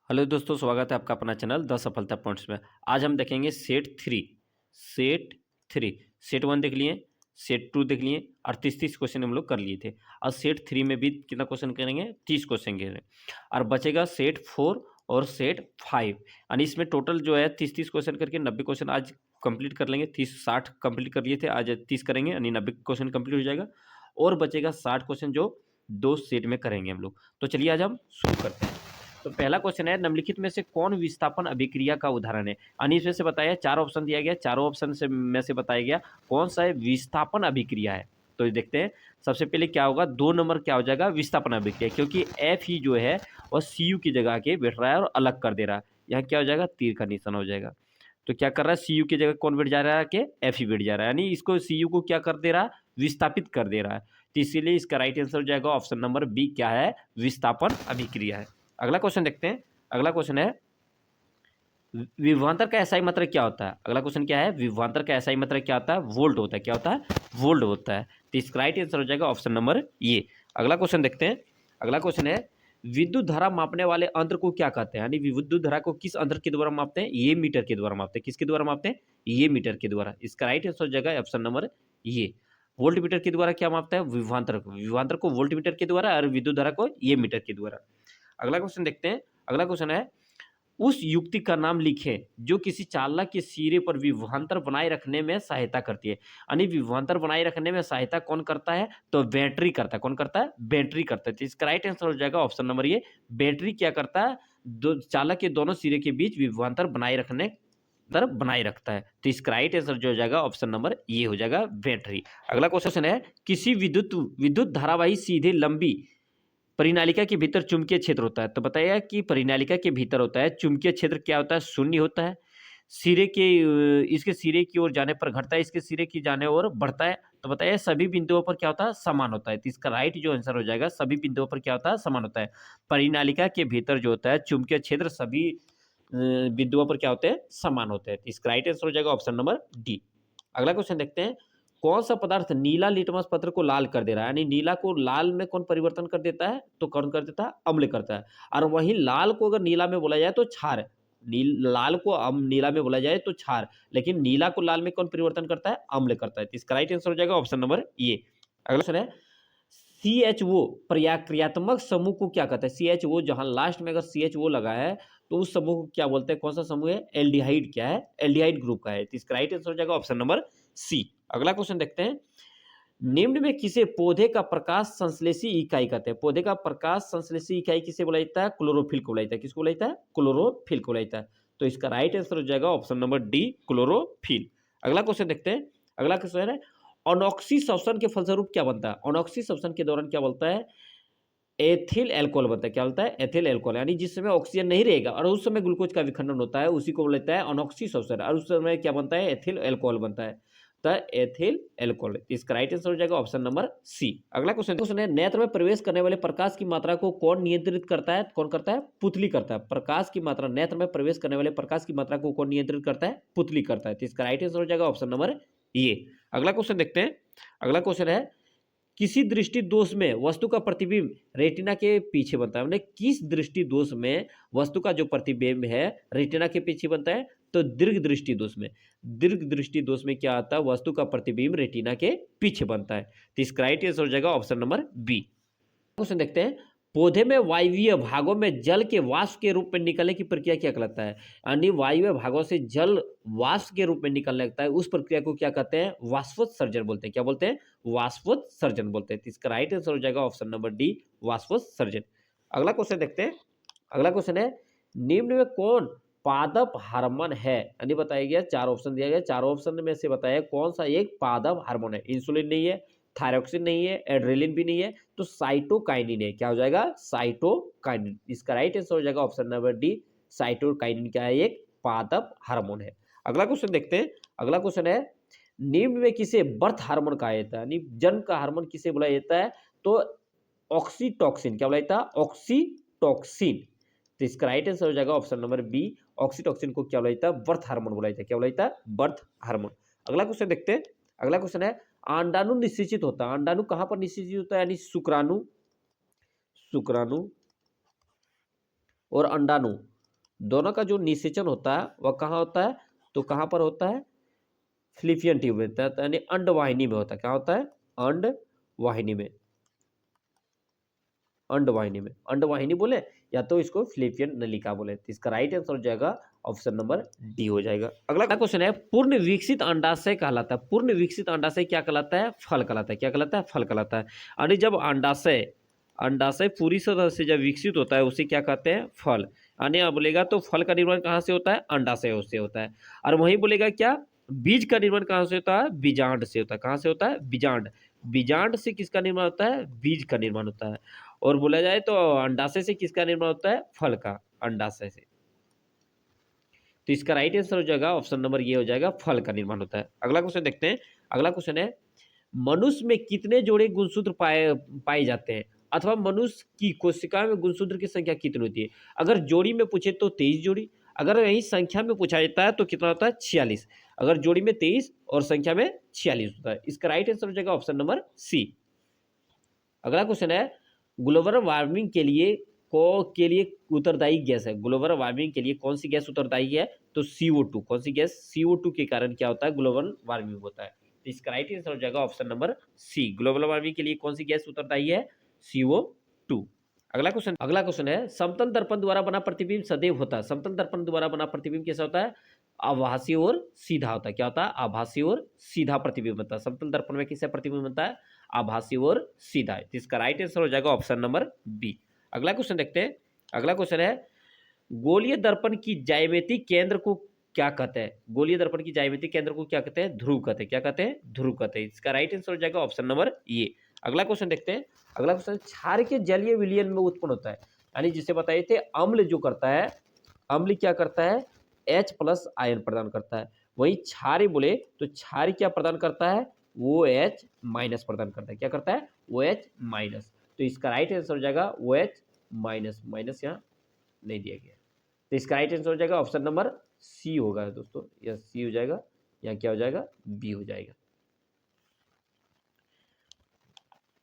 Hello दोस्तों, स्वागत है आपका अपना चैनल द सफलता पॉइंट्स में। आज हम देखेंगे सेट 3 सेट 1 देख लिए, सेट 2 देख लिए और 30 क्वेश्चन हम लोग कर लिए थे। और सेट 3 में भी कितना क्वेश्चन करेंगे? 30 क्वेश्चन करेंगे और बचेगा सेट 4 और सेट 5। यानी इसमें टोटल जो है 30 क्वेश्चन करके 90 क्वेश्चन आज कंप्लीट कर लेंगे। 60 कंप्लीट कर लिए थे, आज 30 करेंगे यानी 90 क्वेश्चन कंप्लीट हो जाएगा और बचेगा 60 क्वेश्चन जो 2 सेट में करेंगे हम लोग। तो चलिए आज हम शुरू करते हैं। तो पहला क्वेश्चन है, निम्नलिखित में से कौन विस्थापन अभिक्रिया का उदाहरण है? यानी इसमें से बताया, चार ऑप्शन दिया गया, चारों ऑप्शन से में से बताया गया कौन सा है विस्थापन अभिक्रिया है। तो ये देखते हैं, सबसे पहले क्या होगा, 2 नंबर क्या हो जाएगा, विस्थापन अभिक्रिया, क्योंकि एफ ही जो है वह सी यू की जगह आके बैठ रहा है और अलग कर दे रहा है। यहाँ क्या हो जाएगा, तीर का निशान हो जाएगा। तो क्या कर रहा है, सी यू की जगह कौन बैठ जा रहा है कि एफ ही बैठ जा रहा है, यानी इसको सी यू को क्या कर दे रहा है, विस्थापित कर दे रहा है। तो इसीलिए इसका राइट आंसर हो जाएगा ऑप्शन नंबर बी, क्या है, विस्थापन अभिक्रिया है। अगला क्वेश्चन देखते हैं। अगला क्वेश्चन है, विभवांतर का एसआई मात्रक क्या होता है? अगला क्वेश्चन क्या है, विभवांतर का एसआई मात्रक क्या होता है? वोल्ट होता है। क्या होता है? वोल्ट होता है। तो इसका राइट आंसर हो जाएगा ऑप्शन नंबर ये। अगला क्वेश्चन देखते हैं। अगला क्वेश्चन है, विद्युत धारा मापने वाले यंत्र को क्या कहते हैं? यानी विद्युत धारा को किस यंत्र के द्वारा मापते हैं? ये मीटर के द्वारा मापते हैं। किसके द्वारा मापते हैं? ये मीटर के द्वारा। इसका राइट आंसर हो जाएगा ऑप्शन नंबर ये। वोल्ट मीटर के द्वारा क्या मापता है? विभवांतर को। विभवांतर को वोल्ट मीटर के द्वारा और विद्युत धारा को ये मीटर के द्वारा। अगला क्वेश्चन देखते हैं। अगला क्वेश्चन है, उस युक्ति का नाम लिखें जो किसी चालक के सिरे पर विभवांतर बनाए रखने में सहायता करती है। यानी विभवांतर बनाए रखने में सहायता कौन करता है? तो बैटरी करता है। कौन करता है? बैटरी करता है। तो इसका राइट आंसर हो जाएगा ऑप्शन नंबर ये। बैटरी क्या करता है? दो चालक के दोनों सिरे के बीच विभवांतर बनाए रखने तरफ बनाए रखता है। तो इसका राइट आंसर जो हो जाएगा ऑप्शन नंबर ये हो जाएगा, बैटरी। अगला क्वेश्चन है, किसी विद्युत विद्युत धारावाही सीधे लंबी परिनालिका के भीतर चुंबकीय क्षेत्र होता है। तो बताइए कि परिनालिका के भीतर होता है चुंबकीय क्षेत्र क्या होता है? शून्य होता है। सिरे के इसके सिरे की ओर जाने पर घटता है, इसके सिरे की जाने और बढ़ता है। तो बताइए सभी बिंदुओं पर क्या होता है? समान होता है। तो इसका राइट जो आंसर हो जाएगा, सभी बिंदुओं पर क्या होता है? समान होता है। परिनालिका के भीतर जो होता है चुंबकीय क्षेत्र सभी बिंदुओं पर क्या होते हैं? समान होते हैं। तो इसका राइट आंसर हो जाएगा ऑप्शन नंबर डी। अगला क्वेश्चन देखते हैं, कौन सा पदार्थ नीला लिटमस पत्र को लाल कर दे रहा है? यानी नीला को लाल में कौन परिवर्तन कर देता है? तो कौन कर देता है? अम्ल करता है। और वहीं लाल को अगर नीला में बोला जाए तो क्षार। लाल को नीला में बोला जाए तो क्षार, लेकिन नीला को लाल में कौन परिवर्तन करता है? अम्ल करता है। तो इसका राइट आंसर हो जाएगा ऑप्शन नंबर ये। अगला क्वेश्चन है, सी एच ओ क्रियात्मक समूह को क्या कहता है? सी एच ओ, जहां लास्ट में अगर सी एच ओ लगा है तो उस समूह को क्या बोलते हैं? कौन सा समूह है? एल्डिहाइड। क्या है? एल्डिहाइड ग्रुप का है। तो इसका राइट आंसर हो जाएगा ऑप्शन नंबर सी। अगला क्वेश्चन देखते हैं, निम्न में किसे पौधे का प्रकाश संश्लेषी इकाई कहते हैं? पौधे का प्रकाश संश्लेषी इकाई किसे बोला जाता है? क्लोरोफिल को बोला जाता है। किसको बोला जाता है? क्लोरोफिल को बोला जाता है। तो इसका राइट आंसर हो जाएगा ऑप्शन नंबर डी, क्लोरोफिल। अगला क्वेश्चन देखते हैं। अगला क्वेश्चन है, अनॉक्सी श्वसन के फलस्वरूप क्या बनता है? अनॉक्सी श्वसन के दौरान क्या बोलता है? एथिल अल्कोहल बनता है। क्या बोलता है? Ethyl alcohol. यानी जिस समय ऑक्सीजन नहीं रहेगा और उस समय ग्लूकोज का विखंडन होता है, उसी को बोलता है अनॉक्सी श्वसन, और उस समय क्या बनता है? एथिल अल्कोहल बनता है। तो एथिल अल्कोहल। इसका राइट आंसर हो जाएगा ऑप्शन नंबर सी। अगला क्वेश्चन है, नेत्र में प्रवेश करने वाले प्रकाश की मात्रा को कौन नियंत्रित करता है? कौन करता है? पुतली करता है। प्रकाश की मात्रा, नेत्र में प्रवेश करने वाले प्रकाश की मात्रा को कौन नियंत्रित करता है? पुतली करता है। तो इसका राइट आंसर हो जाएगा ऑप्शन नंबर ए। अगला क्वेश्चन देखते हैं। अगला क्वेश्चन है, किसी दृष्टि दोष में वस्तु का प्रतिबिंब रेटिना के पीछे बनता है। मतलब किस दृष्टि दोष में वस्तु का जो प्रतिबिंब है रेटिना के पीछे बनता है? तो दीर्घ दृष्टि दोष में। दीर्घ दृष्टि दोष में क्या आता है? वस्तु का प्रतिबिंब रेटिना के पीछे बनता है। तो इसका राइट आंसर हो जाएगा ऑप्शन नंबर बी। क्वेश्चन देखते हैं, पौधे में वायवीय भागों में जल के वाष्प के रूप में निकलने की प्रक्रिया क्या कहलाता है? यानी वायवीय भागों से जल वाष्प के रूप में निकलने लगता है, उस प्रक्रिया को क्या कहते हैं? वाष्पोत्सर्जन बोलते हैं। क्या बोलते हैं? वाष्पोत्सर्जन बोलते हैं। तो इसका राइट आंसर हो जाएगा ऑप्शन नंबर डी, वाष्पोत्सर्जन। अगला क्वेश्चन देखते हैं। अगला क्वेश्न है, निम्न में कौन पादप हार्मोन है? यानी बताया गया, चार ऑप्शन दिया गया, चारों ऑप्शन में से बताया कौन सा एक पादप हार्मोन है? इंसुलिन नहीं है, थायरोक्सिन नहीं है, एड्रेलिन भी नहीं है, तो साइटोकाइनिन है। क्या हो जाएगा? साइटोकाइनिन। इसका राइट आंसर हो जाएगा ऑप्शन नंबर डी, साइटोकाइनिन क्या है? एक पादप हार्मोन है। अगला क्वेश्चन देखते हैं। अगला क्वेश्चन है, निम्न में किसे बर्थ हार्मोन कहा जाता है? यानी जन्म का हार्मोन किसे बोला जाता है? तो ऑक्सीटॉक्सिन। क्या बोला जाता है? ऑक्सीटॉक्सिन। तो इसका राइट आंसर हो जाएगा ऑप्शन नंबर बी, ऑक्सीटॉक्सिन को क्या बोला जाता है? बर्थ हार्मोन बोला जाता है। क्या बोला जाता है? Birth hormone. अगला क्वेश्चन देखते हैं। अगला क्वेश्चन है, अंडाणु निषेचित होता है। अंडाणु कहां पर निषेचित होता है? यानी शुक्राणु, शुक्राणु और अंडाणु दोनों का जो निषेचन होता है वह कहाँ होता है, तो कहाँ पर होता है, फिलिपियन ट्यूब में होता है, यानी अंडवाहिनी में होता है। क्या होता है, अंडवाहिनी में, अंडवाहिनी में, अंडवाहिनी बोले या तो इसको फिलिपियन नलिका बोले। तो इसका राइट आंसर हो जाएगा ऑप्शन नंबर डी हो जाएगा। अगला क्वेश्चन है, पूर्ण विकसित अंडाशय कहलाता है, पूर्ण विकसित अंडाशय क्या कहलाता है, फल कहलाता है। क्या कहलाता है, फल कहलाता है। यानी जब अंडाशय अंडाशय पूरी तरह से जब विकसित होता है उसे क्या कहते हैं, फल। यानी आप बोलेगा तो फल का निर्माण कहाँ से होता है, अंडाशय से होता है। और वही बोलेगा क्या, बीज का निर्माण कहाँ से होता है, बीजांड से होता है। कहाँ से होता है, बीजांड। बीजांड से किसका निर्माण होता है, बीज का निर्माण होता है। और बोला जाए तो अंडाशय से किसका निर्माण होता है, फल का, अंडाशय से। तो इसका राइट आंसर हो जाएगा ऑप्शन नंबर ये हो जाएगा, फल का निर्माण होता है। अगला क्वेश्चन देखते हैं। अगला क्वेश्चन है, मनुष्य में कितने जोड़े गुणसूत्र पाए जाते हैं, अथवा मनुष्य की कोशिका में गुणसूत्र की संख्या कितनी होती है। अगर जोड़ी में पूछे तो 23 जोड़ी, अगर यही संख्या में पूछा जाता है तो कितना होता है, 46। अगर जोड़ी में 23 और संख्या में 46 होता है। इसका राइट आंसर हो जाएगा ऑप्शन नंबर सी। अगला क्वेश्चन है, ग्लोबल वार्मिंग के लिए उत्तरदायी गैस है। ग्लोबल वार्मिंग के लिए कौन सी गैस उत्तरदायी है, तो CO2। कौन सी गैस, CO2 के कारण क्या होता है, ग्लोबल वार्मिंग होता है। तो इसका राइट आंसर हो जाएगा option number C. Global warming के लिए कौन सी गैस उत्तरदायी है, CO2। अगला क्वेश्चन है, समतल दर्पण द्वारा बना प्रतिबिंब सदैव होता है। समतल दर्पण द्वारा बना प्रतिबिंब कैसा होता है, आभासी और सीधा होता है। क्या होता है, आभासी और सीधा प्रतिबिंब बनता है। समतल दर्पण में किससे प्रतिबिंब बनता है, आभासी और सीधा है। तो इसका राइट आंसर हो जाएगा ऑप्शन नंबर बी। अगला क्वेश्चन देखते हैं। अगला क्वेश्चन है, गोलीय दर्पण की ज्यामिति केंद्र को क्या कहते हैं। गोलीय दर्पण की ज्यामिति केंद्र को क्या कहते हैं, ध्रुव कहते हैं। क्या कहते हैं, ध्रुव कहते हैं। इसका राइट आंसर हो जाएगा ऑप्शन नंबर ए। अगला क्वेश्चन देखते हैं। अगला क्वेश्चन, क्षार के जलीय विलयन में उत्पन्न होता है, यानी जिसे बताए थे अम्ल जो करता है, अम्ल क्या करता है, H+ आयन प्रदान करता है। वही क्षार बोले तो क्षार क्या प्रदान करता है, OH- प्रदान करता है। क्या करता है, OH-। तो इसका राइट आंसर हो जाएगा OH-, माइनस यहाँ नहीं दिया गया। तो इसका राइट आंसर हो जाएगा ऑप्शन नंबर सी होगा दोस्तों, या सी हो जाएगा, या क्या हो जाएगा, बी हो जाएगा।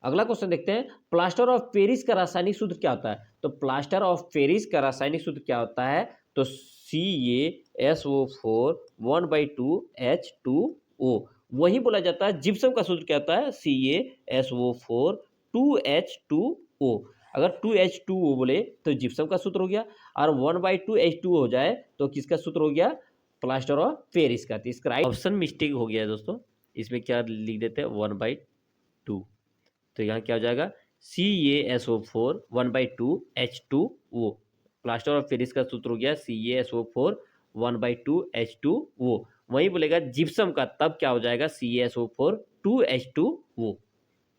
अगला क्वेश्चन देखते हैं, प्लास्टर ऑफ पेरिस का रासायनिक सूत्र क्या होता है। तो प्लास्टर ऑफ पेरिस का रासायनिक सूत्र क्या होता है, तो CaSO4 1/2 H2O। वही बोला जाता है जिप्सम का सूत्र क्या होता है, CaSO4 2H2O। अगर 2H2O बोले तो जिप्सम का सूत्र हो गया, और 1/2 H2O हो जाए तो किसका सूत्र हो गया, प्लास्टर ऑफ पेरिस का। तो इसका राइट ऑप्शन मिस्टेक हो गया दोस्तों, इसमें क्या लिख देते हैं, 1/2। तो यहाँ क्या हो जाएगा, CaSO4 1/2 H2O। Plaster of Paris का सूत्र हो गया CaSO4 1/2 H2O। वही बोलेगा जिप्सम का, तब क्या हो जाएगा, CaSO4 2H2O।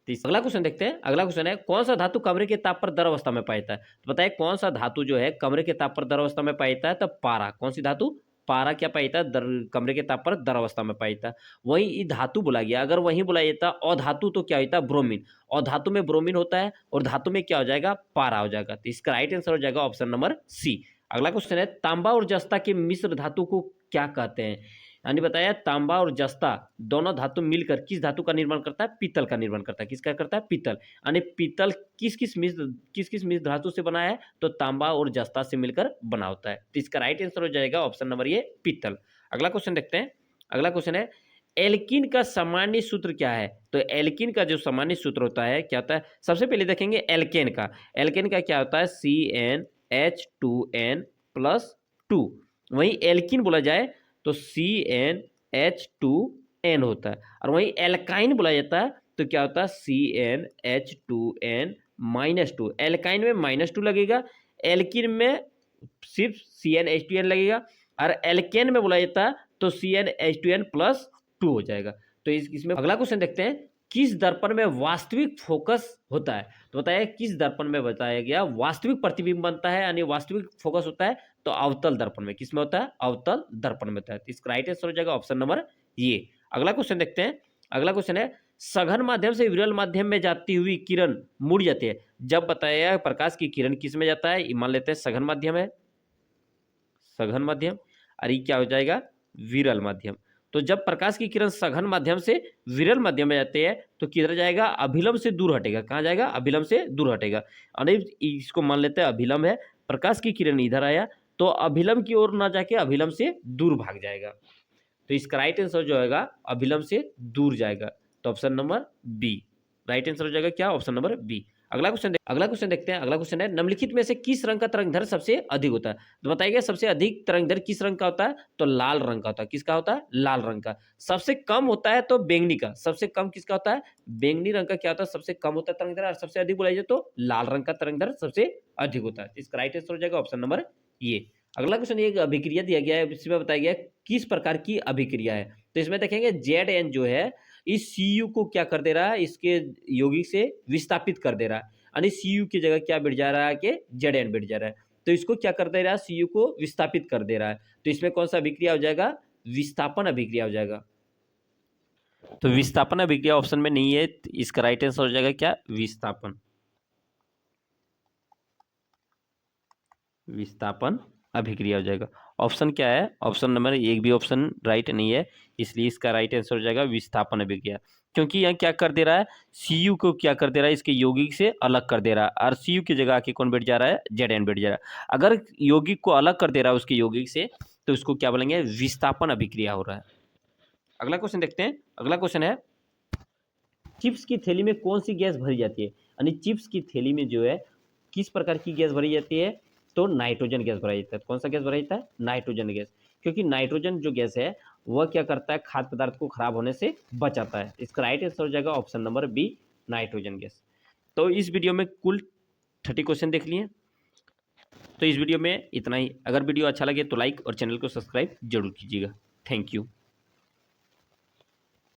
अगला क्वेश्चन देखते हैं। अगला क्वेश्चन है, कौन सा धातु कमरे के ताप पर द्रव अवस्था में पाया जाता है। तो बताइए कौन सा धातु जो है कमरे के ताप पर द्रव अवस्था में पाया जाता है, तो पारा। कौन सी धातु, पारा क्या पाया जाता है, कमरे के ताप पर द्रव अवस्था में पाया जाता है। वही धातु बोला गया, अगर वही बोला जाता अधातु तो क्या होता है, ब्रोमीन। और धातु में ब्रोमीन होता है, और धातु में क्या हो जाएगा, पारा हो जाएगा। तो इसका राइट आंसर हो जाएगा ऑप्शन नंबर सी। अगला क्वेश्चन है, तांबा और जस्ता के मिश्र धातु को क्या कहते हैं। यानी बताया, तांबा और जस्ता दोनों धातु मिलकर किस धातु का निर्माण करता है, पीतल का निर्माण करता है। किसका करता है, पीतल। यानी पीतल किस किस मिश्र धातु से बना है, तो तांबा और जस्ता से मिलकर बना होता है। तो इसका राइट आंसर हो जाएगा ऑप्शन नंबर ये, पीतल। अगला क्वेश्चन देखते हैं। अगला क्वेश्चन है, एल्कीन का सामान्य सूत्र क्या है। तो एल्कीन का जो सामान्य सूत्र होता है क्या होता है, सबसे पहले देखेंगे एल्केन का। एल्केन का क्या होता है, CnH2n+2। वहीं एल्कीन बोला जाए तो CnH2n होता है। और वहीं एल्काइन बोला जाता है तो क्या होता है, CnH2n-2। एल्काइन में -2 लगेगा, एल्कीन में सिर्फ CnH2n लगेगा, और एल्केन में बोला जाता है तो CnH2n+2 हो जाएगा। तो इसमें अगला क्वेश्चन देखते हैं, किस दर्पण में वास्तविक फोकस होता है। तो बताया किस दर्पण में बताया गया वास्तविक प्रतिबिंब बनता है, यानी वास्तविक फोकस होता है, तो अवतल दर्पण में। किसमें होता है, अवतल दर्पण में होता है। तो इसका राइट आंसर हो जाएगा ऑप्शन नंबर ये। अगला क्वेश्चन देखते हैं। अगला क्वेश्चन है, सघन माध्यम से विरल माध्यम में जाती हुई किरण मुड़ जाती है। जब बताया प्रकाश की किरण किस में जाता है, मान लेते हैं सघन माध्यम है, सघन माध्यम, और ये क्या हो जाएगा, विरल माध्यम। तो जब प्रकाश की किरण सघन माध्यम से विरल माध्यम में जाते हैं तो किधर जाएगा, अभिलंब से दूर हटेगा। कहाँ जाएगा, अभिलंब से दूर हटेगा। यानी इसको मान लेते हैं अभिलंब है, प्रकाश की किरण इधर आया तो अभिलंब की ओर ना जाके अभिलंब से दूर भाग जाएगा। तो इसका राइट आंसर जो होगा अभिलंब से दूर जाएगा। तो option number B right answer हो जाएगा। क्या? Option number B. अगला क्वेश्चन देखते हैं। अगला क्वेश्चन है निम्नलिखित में से किस रंग का तरंगधर सबसे अधिक होता है? तो बताइए सबसे अधिक तरंगधर किस रंग का होता है? तो लाल रंग का होता है। किसका होता है? लाल रंग का। सबसे कम होता है तो बैंगनी का। सबसे कम किसका होता है? बैंगनी रंग का क्या होता है? सबसे कम होता है तरंगधर। और सबसे अधिक बोला जाए तो लाल रंग का तरंगधर सबसे अधिक होता है। इसका राइट आंसर हो जाएगा ऑप्शन नंबर ये। अगला क्वेश्चन एक अभिक्रिया दिया गया है, इसमें बताया गया है किस प्रकार की अभिक्रिया है। तो इसमें देखेंगे Zn जो है इस Cu को क्या कर दे रहा है? इसके यौगिक से विस्थापित कर दे रहा है। यानी Cu की जगह क्या बैठ जा रहा है? कि Zn बैठ जा रहा है। तो इसको क्या कर दे रहा है? Cu को विस्थापित कर दे रहा है। तो इसमें कौन सा अभिक्रिया हो जाएगा? विस्थापन अभिक्रिया हो जाएगा। तो विस्थापन अभिक्रिया ऑप्शन में नहीं है। इसका राइट आंसर हो जाएगा क्या? विस्थापन। विस्थापन अभिक्रिया हो जाएगा। ऑप्शन क्या है? ऑप्शन नंबर एक भी ऑप्शन राइट नहीं है, इसलिए इसका राइट आंसर हो जाएगा विस्थापन अभिक्रिया। क्योंकि यहाँ क्या कर दे रहा है? Cu को क्या कर दे रहा है? इसके यौगिक से अलग कर दे रहा है। और Cu की जगह आके कौन बैठ जा रहा है? Zn बैठ जा रहा है। अगर यौगिक को अलग कर दे रहा है उसके यौगिक से, तो उसको क्या बोलेंगे? विस्थापन अभिक्रिया हो रहा है। अगला क्वेश्चन देखते हैं। अगला क्वेश्चन है चिप्स की थैली में कौन सी गैस भरी जाती है? यानी चिप्स की थैली में जो है किस प्रकार की गैस भरी जाती है? तो नाइट्रोजन गैस भरा जाता है। कौन सा गैस भरा जाता है? Nitrogen gas. क्योंकि नाइट्रोजन जो गैस है वह क्या करता है? खाद्य पदार्थ को खराब होने से बचाता है। इसका राइट आंसर हो जाएगा option number B nitrogen gas. तो इस वीडियो में कुल 30 क्वेश्चन देख लिए। तो इस वीडियो में इतना ही। अगर वीडियो अच्छा लगे तो लाइक और चैनल को सब्सक्राइब जरूर कीजिएगा। Thank you.